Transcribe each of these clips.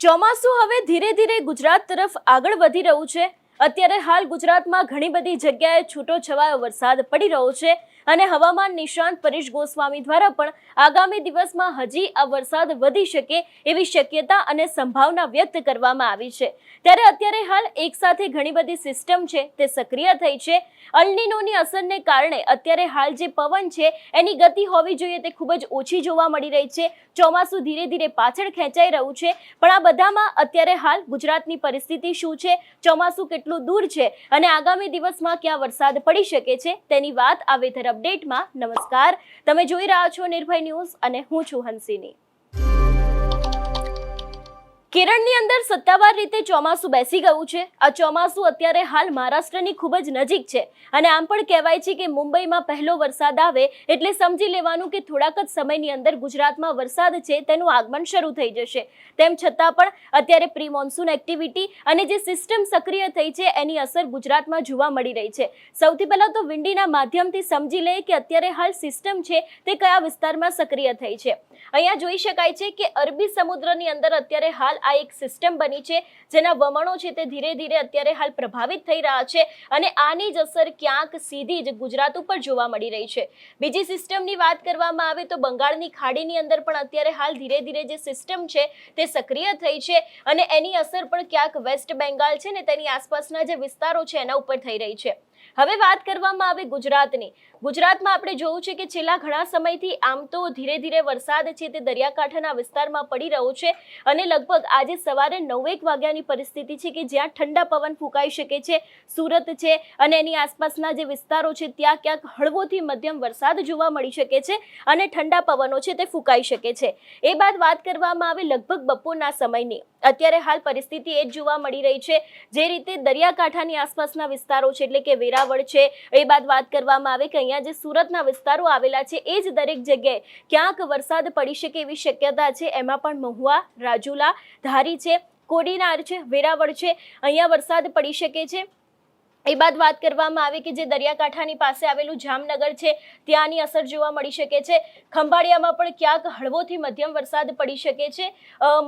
ચોમાસું હવે ધીરે ધીરે ગુજરાત તરફ આગળ વધી રહ્યું છે। અત્યારે હાલ ગુજરાતમાં ઘણી બધી જગ્યાએ છૂટો છવાયો વરસાદ પડી રહ્યો છે અને હવામાન નિષ્ણાંત પરેશ ગોસ્વામી દ્વારા પણ આગામી દિવસમાં હજી આ વરસાદ વધી શકે એવી શક્યતા અને સંભાવના વ્યક્ત કરવામાં આવી છે। ત્યારે અત્યારે હાલ એક સાથે ઘણી બધી સિસ્ટમ છે તે સક્રિય થઈ છે। અલ નીનોની અસરને કારણે અત્યારે હાલ જે પવન છે એની ગતિ હોવી જોઈએ તે ખૂબ જ ઓછી જોવા મળી રહી છે। ચોમાસું ધીરે ધીરે પાછળ ખેંચાઈ રહ્યું છે, પણ આ બધામાં અત્યારે હાલ ગુજરાતની પરિસ્થિતિ શું છે, ચોમાસું કેટલું દૂર છે અને આગામી દિવસમાં ક્યાં વરસાદ પડી શકે છે તેની વાત આ વેધર અપડેટમાં। નમસ્કાર, તમે જોઈ રહ્યા છો નિર્ભય ન્યૂઝ અને હું છું હંસિની। કેરળની અંદર સત્તાવાર રીતે ચોમાસું બેસી ગયું છે। આ ચોમાસું અત્યારે હાલ મહારાષ્ટ્રની ખૂબ જ નજીક છે અને આમ પણ કહેવાય છે કે મુંબઈમાં પહેલો વરસાદ આવે એટલે સમજી લેવાનું કે થોડાક જ સમયની અંદર ગુજરાતમાં વરસાદ છે તેનું આગમન શરૂ થઈ જશે। તેમ છતાં પણ અત્યારે પ્રી મોન્સૂન એક્ટિવિટી અને જે સિસ્ટમ સક્રિય થઈ છે એની અસર ગુજરાતમાં જોવા મળી રહી છે। સૌથી પહેલા તો વિંડીના માધ્યમથી સમજી લઈએ કે અત્યારે હાલ સિસ્ટમ છે તે કયા વિસ્તારમાં સક્રિય થઈ છે। અહીંયા જોઈ શકાય છે કે અરબી સમુદ્રની અંદર અત્યારે હાલ આ એક સિસ્ટમ બની છે જેના વમણો છે તે ધીરે ધીરે અત્યારે હાલ પ્રભાવિત થઈ રહ્યા છે અને આની જ અસર ક્યાંક સીધી જ ગુજરાત ઉપર જોવા મળી રહી છે। બીજી સિસ્ટમની વાત કરવામાં આવે તો બંગાળની ખાડીની અંદર પણ અત્યારે હાલ ધીરે ધીરે જે સિસ્ટમ છે તે સક્રિય થઈ છે અને એની અસર પણ ક્યાંક વેસ્ટ બેંગાલ છે ને તેની આસપાસના જે વિસ્તારો છે એના ઉપર થઈ રહી છે। હવે વાત કરવામાં આવે ગુજરાતની। ગુજરાતમાં આપણે જોયું છે કે છેલ્લા ઘણા સમયથી આમ તો ધીરે ધીરે વરસાદ છે તે દરિયાકાંઠાના વિસ્તારમાં પડી રહ્યો છે અને લગભગ આજે સવારે 9 વાગ્યાની પરિસ્થિતિ છે કે જ્યાં ઠંડા પવન ફૂંકાઈ શકે છે। સુરત છે અને એની આસપાસના જે વિસ્તારો છે ત્યાં ક્યાંક હળવોથી મધ્યમ વરસાદ જોવા મળી શકે છે અને ઠંડા પવનો છે તે ફૂંકાઈ શકે છે। એ બાદ વાત કરવામાં આવે લગભગ બપોરના સમયની। અત્યારે હાલ પરિસ્થિતિ એ જ જોવા મળી રહી છે જે રીતે દરિયાકાંઠાની આસપાસના વિસ્તારો છે એટલે કે વેરાવળ છે, એ બાદ વાત કરવામાં આવે કે અહીંયા જે સુરતના વિસ્તારો આવેલા છે એ જ દરેક જગ્યાએ ક્યાંક વરસાદ પડી શકે એવી શક્યતા છે। એમાં પણ મહુવા, રાજુલા, ધારી છે, કોડીનાર છે, વેરાવળ છે, અહીંયા વરસાદ પડી શકે છે। એ બાદ વાત કરવામાં આવે કે જે દરિયાકાંઠાની પાસે આવેલું જામનગર છે ત્યાંની અસર જોવા મળી શકે છે। ખંભાળિયામાં પણ ક્યાંક હળવોથી મધ્યમ વરસાદ પડી શકે છે।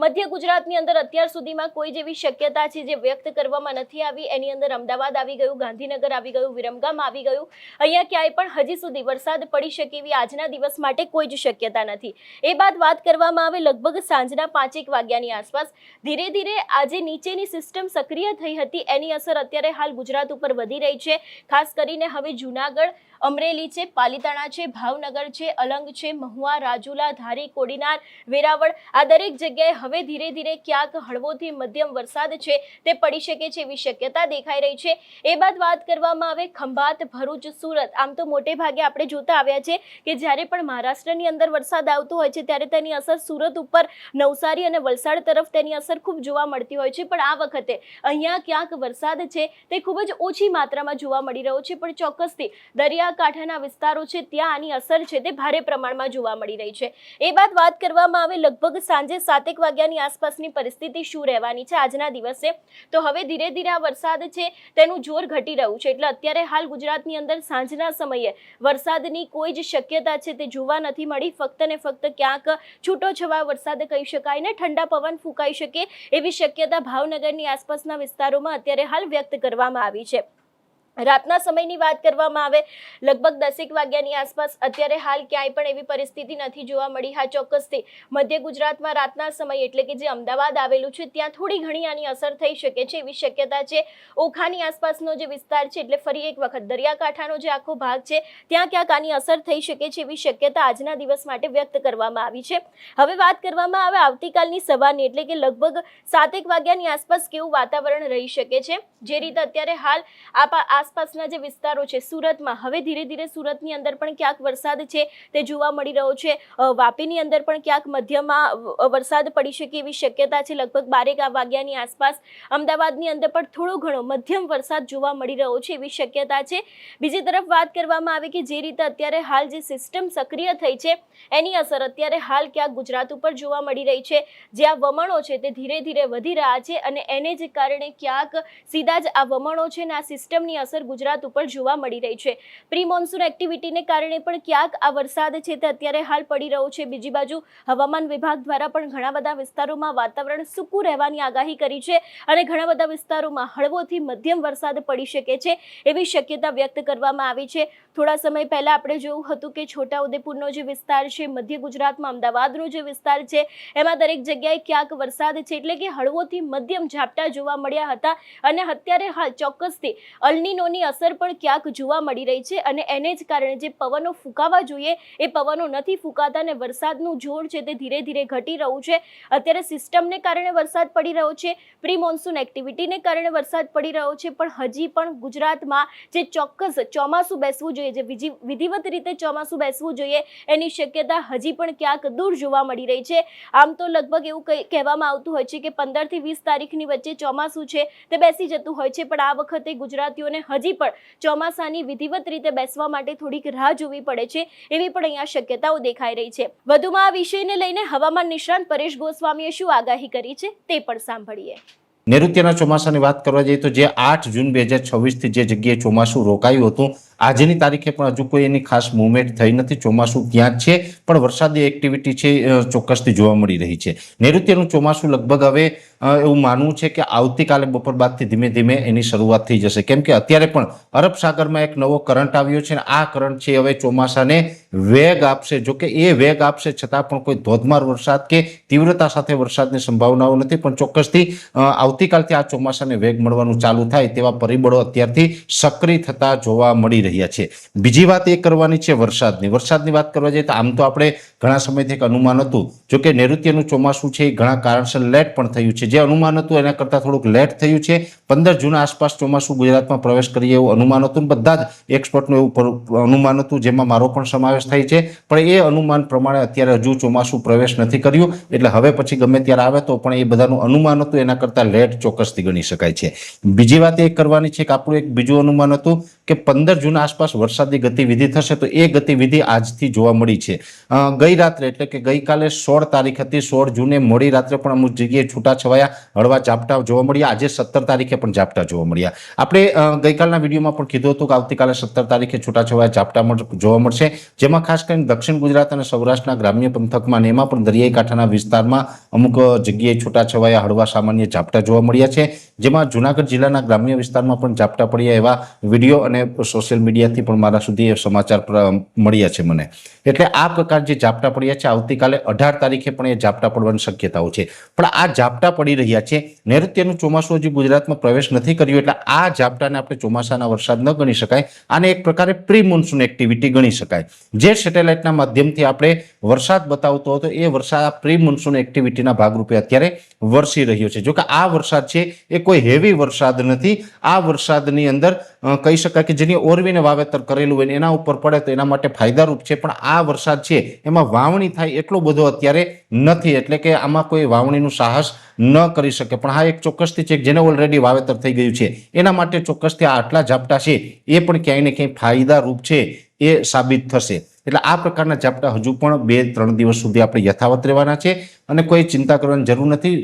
મધ્ય ગુજરાતની અંદર અત્યાર સુધીમાં કોઈ જેવી શક્યતા છે જે વ્યક્ત કરવામાં નથી આવી। એની અંદર અમદાવાદ આવી ગયું, ગાંધીનગર આવી ગયું, વિરમગામ આવી ગયું। અહીંયા ક્યાંય પણ હજી સુધી વરસાદ પડી શકે એવી આજના દિવસ માટે કોઈ જ શક્યતા નથી। એ બાદ વાત કરવામાં આવે લગભગ સાંજના 5 વાગ્યાની આસપાસ ધીરે ધીરે આજે નીચેની સિસ્ટમ સક્રિય થઈ હતી એની અસર અત્યારે હાલ ગુજરાત ઉપર વધી રહી છે। ખાસ કરીને હવે જૂનાગઢ, અમરેલી છે, પાલીતાણા છે, ભાવનગર છે, અલંગ છે, મહુવા, રાજુલા, ધારી, કોડીનાર, વેરાવળ આ દરેક જગ્યાએ હવે ધીરે ધીરે ક્યાંક હળવોથી મધ્યમ વરસાદ છે તે પડી શકે છે એવી શક્યતા દેખાઈ રહી છે। એ બાદ વાત કરવામાં આવે ખંભાત, ભરૂચ, સુરત, આમ તો મોટે ભાગે આપણે જોતા આવ્યા છે કે જ્યારે પણ મહારાષ્ટ્રની અંદર વરસાદ આવતો હોય છે ત્યારે તેની અસર સુરત ઉપર, નવસારી અને વલસાડ તરફ તેની અસર ખૂબ જોવા મળતી હોય છે, પણ આ વખતે અહીંયા ક્યાંક વરસાદ છે તે ખૂબ જ ઓછી માત્રામાં જોવા મળી રહ્યો છે, પણ ચોક્કસથી દરિયાકાંઠાના વિસ્તારો છે ત્યાં આની અસર છે તે ભારે પ્રમાણમાં જોવા મળી રહી છે। એ બાદ વાત કરવામાં આવે લગભગ સાંજે 7 વાગ્યાની આસપાસની પરિસ્થિતિ શું રહેવાની છે આજના દિવસે, તો હવે ધીરે ધીરે આ વરસાદ છે તેનું જોર ઘટી રહ્યું છે એટલે અત્યારે હાલ ગુજરાતની અંદર સાંજના સમયે વરસાદની કોઈ જ શક્યતા છે તે જોવા નથી મળી। ફક્ત ને ફક્ત ક્યાંક છૂટો છવાયો વરસાદ કહી શકાય ને ઠંડા પવન ફૂંકાઈ શકે એવી શક્યતા ભાવનગરની આસપાસના વિસ્તારોમાં અત્યારે હાલ વ્યક્ત કરવામાં આવી છે। રાતના સમયની વાત કરવામાં આવે લગભગ 10 વાગ્યાની આસપાસ અત્યારે હાલ ક્યાંય પણ એવી પરિસ્થિતિ નથી જોવા મળી। હા, ચોક્કસથી મધ્ય ગુજરાતમાં રાતના સમય એટલે કે જે અમદાવાદ આવેલું છે ત્યાં થોડી ઘણી આની અસર થઈ શકે છે એવી શક્યતા છે। ઓખાની આસપાસનો જે વિસ્તાર છે એટલે ફરી એક વખત દરિયાકાંઠાનો જે આખો ભાગ છે ત્યાં ક્યાંક આની અસર થઈ શકે છે એવી શક્યતા આજના દિવસ માટે વ્યક્ત કરવામાં આવી છે। હવે વાત કરવામાં આવે આવતીકાલની સવારની એટલે કે લગભગ 7 વાગ્યાની આસપાસ કેવું વાતાવરણ રહી શકે છે। જે રીતે અત્યારે હાલ આસપાસના જે વિસ્તારો છે સુરતમાં હવે ધીરે ધીરે સુરતની અંદર પણ ક્યાંક વરસાદ છે તે જોવા મળી રહ્યો છે। વાપીની અંદર પણ ક્યાંક મધ્યમાં વરસાદ પડી શકે એવી શક્યતા છે લગભગ 12 વાગ્યાની આસપાસ। અમદાવાદની અંદર પણ થોડો ઘણો મધ્યમ વરસાદ જોવા મળી રહ્યો છે એવી શક્યતા છે। બીજી તરફ વાત કરવામાં આવે કે જે રીતે અત્યારે હાલ જે સિસ્ટમ સક્રિય થઈ છે એની અસર અત્યારે હાલ ક્યાંક ગુજરાત ઉપર જોવા મળી રહી છે, જ્યાં વમણો છે તે ધીરે ધીરે વધી રહ્યા છે અને એને જ કારણે ક્યાંક સીધા જ આ વમણો છે ને આ સિસ્ટમની અસર ગુજરાત ઉપર જોવા મળી રહી છે. પ્રી મોન્સૂન એક્ટિવિટીને કારણે પણ ક્યાંક આ વરસાદ છે તે અત્યારે હાલ પડી રહ્યો છે. બીજી બાજુ હવામાન વિભાગ દ્વારા પણ ઘણા બધા વિસ્તારોમાં વાતાવરણ સૂકું રહેવાની આગાહી કરી છે અને ઘણા બધા વિસ્તારોમાં હળવોથી મધ્યમ વરસાદ પડી શકે છે એવી શક્યતા વ્યક્ત કરવામાં આવી છે. થોડા સમય પહેલા આપણે જોયું હતું કે છોટાઉદેપુરનો જે વિસ્તાર છે, મધ્ય ગુજરાતમાં અમદાવાદનો જે વિસ્તાર છે, એમાં દરેક જગ્યાએ ક્યાંક વરસાદ છે એટલે કે હળવોથી મધ્યમ ઝાપટા જોવા મળ્યા હતા અને અત્યારે હાલ ચોક્કસથી અલ્નીનોની અસર પણ ક્યાંક જોવા મળી રહી છે અને એને જ કારણે જે પવનો ફૂંકાવા જોઈએ એ પવનો નથી ફૂંકાતા અને વરસાદનું જોર છે તે ધીરે ધીરે ઘટી રહ્યું છે. અત્યારે સિસ્ટમને કારણે વરસાદ પડી રહ્યો છે, પ્રી મોન્સૂન એક્ટિવિટીને કારણે વરસાદ પડી રહ્યો છે, પણ હજી પણ ગુજરાતમાં જે ચોક્કસ ચોમાસું બેસવું જોઈએ, જે વિધિવત રીતે ચોમાસું બેસવું જોઈએ એની શક્યતા હજી પણ ક્યાંક દૂર જોવા મળી રહી છે. આમ તો લગભગ એવું કહેવામાં આવતું હોય છે કે 15 થી 20 તારીખની વચ્ચે ચોમાસું છે તે બેસી જતું હોય છે, પણ આ વખતે ગુજરાતીઓને હજી પણ ચોમાસાની વિધિવત રીતે બેસવા માટે થોડીક રાહ જોવી પડે છે એવી પણ અહીંયા શક્યતાઓ દેખાઈ રહી છે. વધુમાં આ વિષયને લઈને હવામાન નિષ્ણાંત પરેશ ગોસ્વામીએ શું આગાહી કરી છે તે પણ સાંભળીએ. નૈઋત્યના ચોમાસાની વાત કરવા જઈએ તો જે 8 જૂન 2026 થી જે જગ્યાએ ચોમાસું રોકાયું હતું આજની તારીખે પણ હજુ કોઈ એની ખાસ મુવમેન્ટ થઈ નથી. ચોમાસું ત્યાં જ છે પણ વરસાદી એક્ટિવિટી છે ચોક્કસથી જોવા મળી રહી છે. નૈઋત્યનું ચોમાસું લગભગ હવે એવું માનવું છે કે આવતીકાલે બપોર બાદથી ધીમે ધીમે એની શરૂઆત થઈ જશે, કેમ કે અત્યારે પણ અરબ સાગરમાં એક નવો કરંટ આવ્યો છે અને આ કરંટ છે હવે ચોમાસાને વેગ આપશે. જોકે એ વેગ આપશે છતાં પણ કોઈ ધોધમાર વરસાદ કે તીવ્રતા સાથે વરસાદની સંભાવનાઓ નથી, પણ ચોક્કસથી આવતીકાલથી આ ચોમાસાને વેગ મળવાનું ચાલુ થાય તેવા પરિબળો અત્યારથી સક્રિય થતા જોવા મળી રહ્યા છે. બીજી વાત એ કરવાની છે વરસાદની વાત કરવા જઈએ તો આમ તો આપણે ઘણા સમયથી એક અનુમાન હતું, જોકે નૈઋત્યનું ચોમાસું છે એ ઘણા કારણસર લેટ પણ થયું છે. જે અનુમાન હતું એના કરતાં થોડુંક લેટ થયું છે. 15 જૂન આસપાસ ચોમાસું ગુજરાતમાં પ્રવેશ કરીએ એવું અનુમાન હતું. બધા જ એક્સપર્ટનું એવું અનુમાન હતું, જેમાં મારો પણ સમાવેશ થાય છે, પણ એ અનુમાન પ્રમાણે અત્યારે હજુ ચોમાસું પ્રવેશ નથી કર્યું, એટલે હવે પછી ગમે ત્યારે આવે તો પણ એ બધાનું અનુમાન હતું એના કરતાં લેટ ચોક્કસથી ગણી શકાય છે. બીજી વાત એ કરવાની છે કે આપણું એક બીજું અનુમાન હતું કે 15 જૂન આસપાસ વરસાદી ગતિવિધિ થશે, તો એ ગતિવિધિ આજથી જોવા મળી છે. ગઈ રાત્રે એટલે કે ગઈકાલે 16 તારીખ હતી, 16 જૂને મોડી રાત્રે પણ અમુક જગ્યાએ છૂટાછવાયા હળવા ઝાપટા જોવા મળ્યા. આજે 17 તારીખે પણ ઝાપટા જોવા મળ્યા. આપણે ગઈકાલના વિડીયોમાં પણ કીધું હતું કે આવતીકાલે 17 તારીખે છૂટાછવાયા ઝાપટા જોવા મળશે, જેમાં ખાસ કરીને દક્ષિણ ગુજરાત અને સૌરાષ્ટ્રના ગ્રામ્ય પંથકમાં અને એમાં પણ દરિયાઈ કાંઠાના વિસ્તારમાં અમુક જગ્યાએ છૂટાછવાયા હળવા સામાન્ય ઝાપટા જોવા મળ્યા છે, જેમાં જૂનાગઢ જિલ્લાના ગ્રામ્ય વિસ્તારમાં પણ ઝાપટા પડ્યા એવા વિડીયો અને સોશિયલ મીડિયાથી પણ મારા સુધી સમાચાર મળ્યા છે મને. એટલે આ પ્રકાર જે ઝાપટા પડ્યા છે આવતીકાલે 18 તારીખે પણ એ ઝાપટા પડવાની શક્યતાઓ છે. પણ આ ઝાપટા પડી રહ્યા છે, નૈઋત્યનું ચોમાસું હજી ગુજરાતમાં પ્રવેશ નથી કર્યું, એટલે આ ઝાપટાને આપણે ચોમાસાના વરસાદ ન ગણી શકાય. આને એક પ્રકારે પ્રી મોન્સૂન એક્ટિવિટી ગણી શકાય. જે સેટેલાઇટના માધ્યમથી આપણે વરસાદ બતાવતો હતો એ વરસાદ પ્રી મોન્સૂન એક્ટિવિટીના ભાગરૂપે અત્યારે વરસી રહ્યો છે. જોકે આ વરસાદ છે એ કોઈ હેવી વરસાદ નથી. આ વરસાદની અંદર કહી શકાય કે જેની ઓરવીને વાવેતર કરેલું હોય એના ઉપર પડે તો એના માટે ફાયદારૂપ છે, પણ આ વરસાદ છે એમાં વાવણી થાય એટલો બધો અત્યારે નથી, એટલે કે આમાં કોઈ વાવણીનું સાહસ ન કરી શકે. પણ હા એક ચોક્કસથી છે જેને ઓલરેડી વાવેતર થઈ ગયું છે એના માટે ચોક્કસથી આ આટલા ઝાપટા છે એ પણ ક્યાંય ને ક્યાંય ફાયદારૂપ છે એ સાબિત થશે. એટલે આ પ્રકારના ઝાપટા હજુ પણ 2-3 દિવસ સુધી આપણે યથાવત રહેવાના છે અને કોઈ ચિંતા કરવાની જરૂર નથી.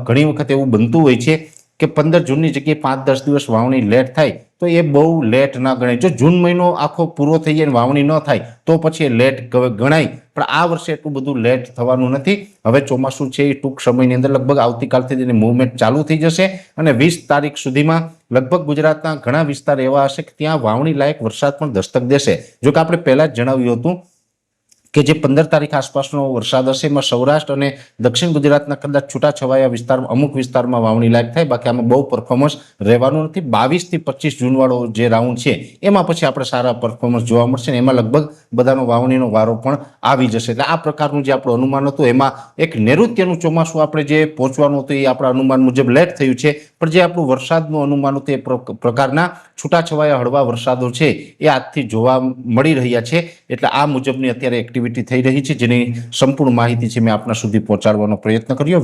ઘણી વખત એવું બનતું હોય છે કે 15 જૂનની જગ્યાએ 5-10 દિવસ વાવણી લેટ થાય તો એ બહુ લેટ ના ગણાય. જો જૂન મહિનો આખો પૂરો થઈ જાય વાવણી ન થાય તો પછી એ લેટ ગણાય, પણ આ વર્ષે એટલું બધું લેટ થવાનું નથી. હવે ચોમાસું છે એ ટૂંક સમયની અંદર લગભગ આવતીકાલથી એની મૂવમેન્ટ ચાલુ થઈ જશે અને 20 તારીખ સુધીમાં લગભગ ગુજરાતના ઘણા વિસ્તાર એવા હશે કે ત્યાં વાવણી લાયક વરસાદ પણ દસ્તક દેશે. જો કે આપણે પહેલા જ જણાવ્યું હતું કે જે 15 તારીખ આસપાસનો વરસાદ હશે એમાં સૌરાષ્ટ્ર અને દક્ષિણ ગુજરાતના કદાચ છૂટાછવાયા વિસ્તારમાં અમુક વિસ્તારમાં વાવણી લાયક થાય, બાકી આમાં બહુ પરફોર્મન્સ રહેવાનું નથી. 22 થી 25 જૂન વાળો જે રાઉન્ડ છે એમાં પછી આપણે સારા પરફોર્મન્સ જોવા મળશે ને એમાં લગભગ બધાનો વાવણીનો વારો પણ આવી જશે. એટલે આ પ્રકારનું જે આપણું અનુમાન હતું એમાં એક નૈઋત્યનું ચોમાસું આપણે જે પહોંચવાનું હતું એ આપણા અનુમાન મુજબ લેટ થયું છે, પણ જે આપણું વરસાદનું અનુમાન હતું એ પ્રકારના છૂટાછવાયા હળવા વરસાદો છે એ આજથી જોવા મળી રહ્યા છે. એટલે આ મુજબની અત્યારે એક્ટિવિટી થઈ રહી છે, જેની સંપૂર્ણ માહિતી છે મેં આપના સુધી પહોંચાડવાનો પ્રયત્ન કર્યો.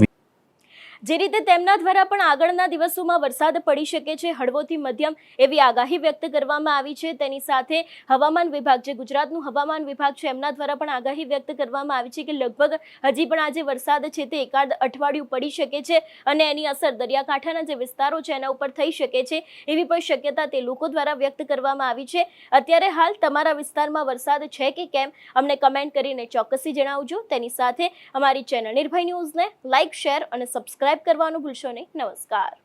જે રીતે તેમના દ્વારા પણ આગળના દિવસોમાં વરસાદ પડી શકે છે, હળવોથી મધ્યમ એવી આગાહી વ્યક્ત કરવામાં આવી છે. તેની સાથે હવામાન વિભાગ, જે ગુજરાતનું હવામાન વિભાગ છે, એમના દ્વારા પણ આગાહી વ્યક્ત કરવામાં આવી છે કે લગભગ હજી પણ આજે વરસાદ છે તે એકાદ અઠવાડિયું પડી શકે છે અને એની અસર દરિયાકાંઠાના જે વિસ્તારો છે એના ઉપર થઈ શકે છે, એવી પણ શક્યતા તે લોકો દ્વારા વ્યક્ત કરવામાં આવી છે. અત્યારે હાલ તમારા વિસ્તારમાં વરસાદ છે કે કેમ, અમને કમેન્ટ કરીને ચોક્કસથી જણાવજો. તેની સાથે અમારી ચેનલ નિર્ભય ન્યૂઝને લાઇક, શેર અને સબસ્ક્રાઇબ કરવાનું ભૂલશો નહીં. નમસ્કાર.